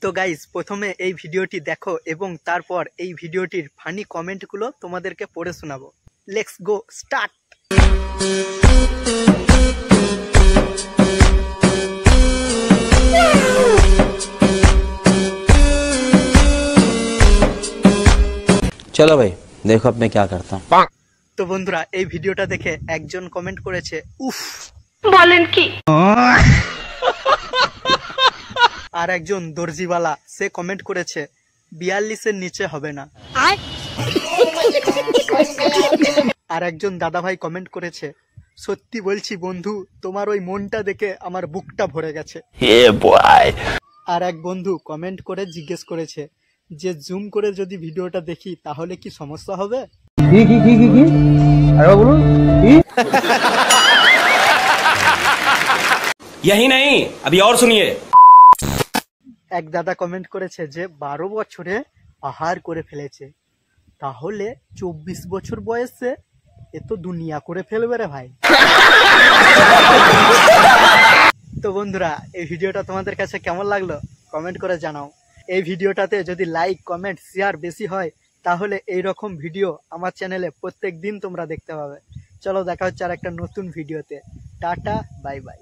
তো গাইস, প্রথমে এই ভিডিওটি দেখো এবং তারপর এই ভিডিওটির ফানি কমেন্টগুলো তোমাদেরকে পড়ে শোনাবো। Let's go start. चलो भाई देखो अब मैं क्या करता हूँ। তো বন্ধুরা, এই ভিডিওটা দেখে একজন কমেন্ট করেছে উফ বলেন কি, আর একজন দর্জিওয়ালা সে কমেন্ট করেছে 42-এর নিচে হবে না। আর একজন দাদাভাই কমেন্ট করেছে সত্যি বলছি বন্ধু, তোমার ওই মনটা দেখে আমার বুকটা ভরে গেছে। আর এক বন্ধু কমেন্ট করে জিজ্ঞেস করেছে যে জুম করে যদি ভিডিওটা দেখি তাহলে কি সমস্যা হবে? यही नहीं अभी और सुनिए। এক দাদা কমেন্ট করেছে যে 12 বছরে আহার করে ফেলেছে, তাহলে 24 বছর বয়সে এ তো দুনিয়া করে ফেলবে রে ভাই। তো বন্ধুরা, এই ভিডিওটা তোমাদের কাছে কেমন লাগলো কমেন্ট করে জানাও। এই ভিডিওটাতে যদি লাইক কমেন্ট শেয়ার বেশি হয় তাহলে এই রকম ভিডিও আমার চ্যানেলে প্রত্যেক দিন তোমরা দেখতে পাবে। চলো দেখা হচ্ছে আর একটা নতুন ভিডিওতে। Tata bye bye.